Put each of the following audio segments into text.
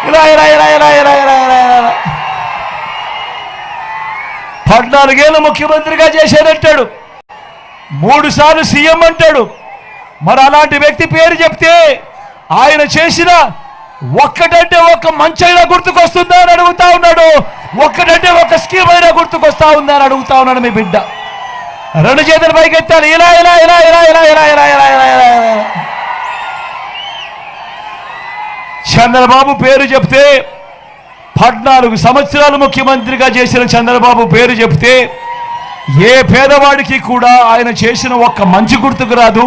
ఇలా ఇలా ఇలా ఇలా ఇలా ఇలా ఇలా 14 ఏళ్ళు ముఖ్యమంత్రిగా చేశాడంటాడు, 3 సార్లు సీఎం అంటాడు. మరి అలాంటి వ్యక్తి పేరు చెప్తే ఆయన చేసిన ఒక్కటంటే ఒక్క మంచైనా గుర్తుకొస్తుందా అని అడుగుతా ఉన్నాడు. ఒక్కటంటే ఒక్క స్కీమ్ అయినా గుర్తుకొస్తా ఉందా అని అడుగుతా ఉన్నాడు మీ బిడ్డ. 2 చేతులు పైకెత్తాలి. ఇలా ఇలా ఇలా ఇలా ఇలా ఇలా ఇలా ఇలా ఇలా ఇలా. చంద్రబాబు పేరు చెప్తే 14 సంవత్సరాలు ముఖ్యమంత్రిగా చేసిన చంద్రబాబు పేరు చెప్తే ఏ పేదవాడికి కూడా ఆయన చేసిన ఒక్క మంచి గుర్తుకు రాదు.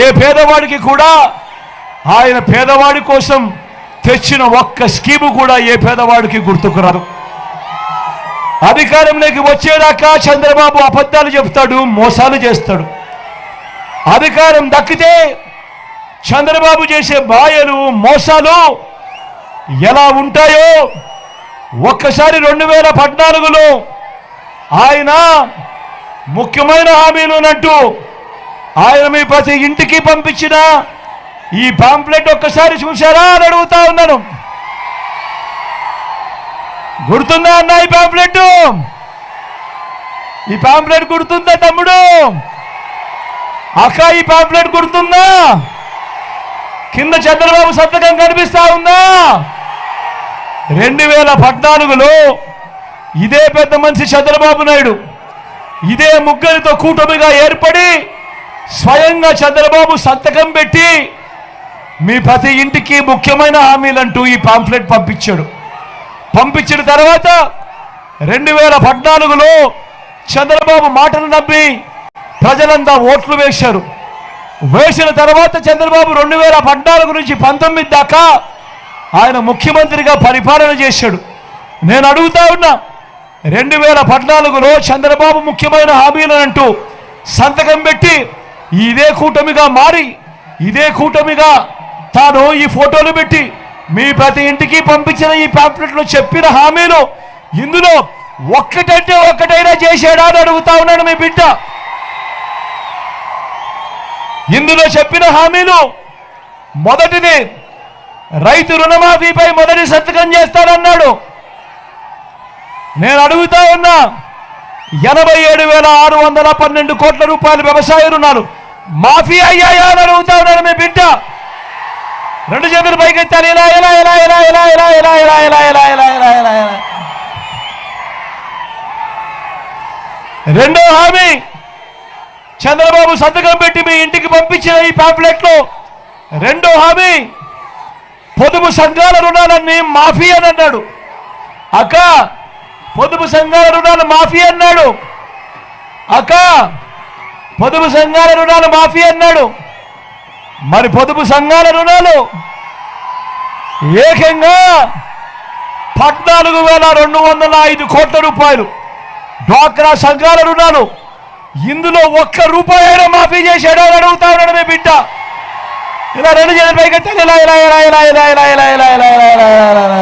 ఏ పేదవాడికి కూడా ఆయన పేదవాడి కోసం తెచ్చిన ఒక్క స్కీము కూడా ఏ పేదవాడికి గుర్తుకు రాదు. అధికారంలోకి వచ్చేదాకా చంద్రబాబు అబద్ధాలు చెప్తాడు, మోసాలు చేస్తాడు. అధికారం దక్కితే చంద్రబాబు చేసే మాయలు మోసాలు ఎలా ఉంటాయో ఒక్కసారి 2014లో ఆయన ముఖ్యమైన హామీలునంటూ ఆయన మీ ప్రతి ఇంటికి పంపించిన ఈ పాంప్లెట్ ఒక్కసారి చూశారా అని అడుగుతా ఉన్నాను. గుర్తుందా అన్న ఈ పాంప్లెట్? ఈ పాంప్లెట్ గుర్తుందా తమ్ముడు? అక్క ఈ పాంప్లెట్ గుర్తుందా? కింద చంద్రబాబు సంతకం కనిపిస్తా ఉందా? 2014లో ఇదే పెద్ద మనిషి చంద్రబాబు నాయుడు ఇదే ముగ్గురితో కూటమిగా ఏర్పడి స్వయంగా చంద్రబాబు సంతకం పెట్టి మీ ప్రతి ఇంటికి ముఖ్యమైన హామీలంటూ ఈ పాంప్లెట్ పంపించాడు. పంపించిన తర్వాత 2014లో చంద్రబాబు మాటలు నమ్మి ప్రజలంతా ఓట్లు వేశారు. వేసిన తర్వాత చంద్రబాబు 2014 నుంచి 19 దాకా ఆయన ముఖ్యమంత్రిగా పరిపాలన చేశాడు. నేను అడుగుతా ఉన్నా, 2014లో చంద్రబాబు ముఖ్యమైన హామీలంటూ సంతకం పెట్టి ఇదే కూటమిగా మారి ఇదే కూటమిగా తాను ఈ ఫోటోలు పెట్టి మీ ప్రతి ఇంటికి పంపించిన ఈ పాంప్లెట్లో చెప్పిన హామీలు ఇందులో ఒక్కటంటే ఒక్కటైనా చేశాడా అని అడుగుతా ఉన్నాడు మీ బిడ్డ. ఇందులో చెప్పిన హామీలు మొదటిది రైతు రుణమాఫీపై మొదటి సంతకం చేస్తానన్నాడు. నేను అడుగుతా ఉన్నా, 87,612 కోట్ల రూపాయల వ్యవసాయ రుణాలు మాఫీ అయ్యాయా అని అడుగుతా ఉన్నాడు మీ బిడ్డ. 2 చేతులు పైకెత్తాలి. ఇలా ఇలా ఇలా ఇలా ఇలా ఇలా ఇలా ఇలా ఇలా ఇలా ఇలా ఇలా ఇలా ఇలా. రెండో హామీ చంద్రబాబు సంతకం పెట్టి మీ ఇంటికి పంపించిన ఈ పాంప్లెట్లో రెండో హామీ పొదుపు సంఘాల రుణాలన్నీ మాఫీ అని అన్నాడు. అక్క పొదుపు సంఘాల రుణాలు మాఫీ అన్నాడు. అక్క పొదుపు సంఘాల రుణాలు మాఫీ అన్నాడు. మరి పొదుపు సంఘాల రుణాలు ఏకంగా 14,205 కోట్ల రూపాయలు డ్వాక్రా సంఘాల రుణాలు ఇందులో ఒక్క రూపాయి అయినా మాఫీ చేశాడో అని అడుగుతా ఉన్నాడు మీ బిడ్డ. ఇలా 2 చేతుల పైకి ఇలా ఇలా ఇలా ఇలా ఇలా ఇలా ఇలా ఇలా ఇలా ఇలా ఇలా.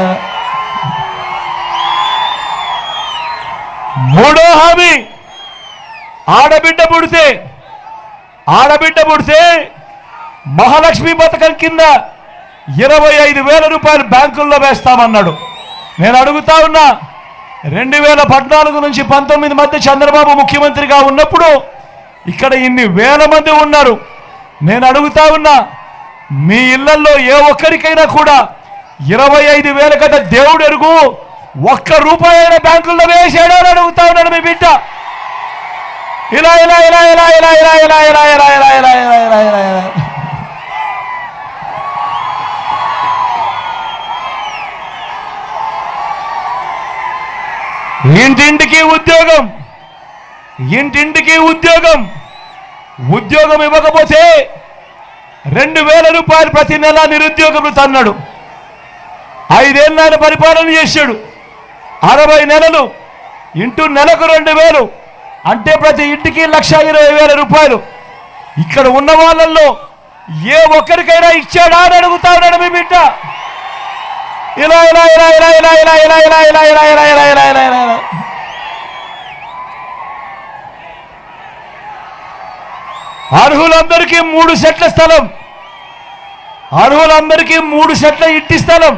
మూడో హామీ ఆడబిడ్డ పుడితే మహాలక్ష్మి పథకం కింద 25,000 రూపాయలు బ్యాంకుల్లో వేస్తామన్నాడు. నేను అడుగుతా ఉన్నా, 2014 నుంచి 19 మధ్య చంద్రబాబు ముఖ్యమంత్రిగా ఉన్నప్పుడు ఇక్కడ ఇన్ని వేల మంది ఉన్నారు. నేను అడుగుతా ఉన్నా, మీ ఇళ్లలో ఏ ఒక్కరికైనా కూడా 25,000 కన్నా దేవుడు ఎరుగు ఒక్క రూపాయి అయినా బ్యాంకుల్లో వేసాడో అని అడుగుతా ఉన్నాడు మీ బిడ్డ. ఇలా ఇలా ఇలా ఇలా ఇలా ఇలా ఇలా ఇలా ఇలా ఇలా ఇలా ఇలా ఇలా ఇలా ఇలా. ఇంటింటికి ఉద్యోగం ఇవ్వకపోతే 2,000 రూపాయలు ప్రతి నెల నిరుద్యోగం తన్నాడు. 5 ఏళ్ళ పరిపాలన చేశాడు. 60 నెలలు ఇంటూ నెలకు 2,000 అంటే ప్రతి ఇంటికి 1,20,000 రూపాయలు. ఇక్కడ ఉన్న వాళ్ళల్లో ఏ ఒక్కరికైనా ఇచ్చాడా అని అడుగుతా ఉన్నాడు మీ బిడ్డ. ఇలా ఇలా ఇలా ఇలా ఇలా ఇలా ఇలా ఇలా ఇలా ఇలా ఇలా ఇలా ఇలా ఇలా ఇలా. అర్హులందరికీ 3 సెట్ల స్థలం, అర్హులందరికీ 3 సెట్ల ఇంటి స్థలం.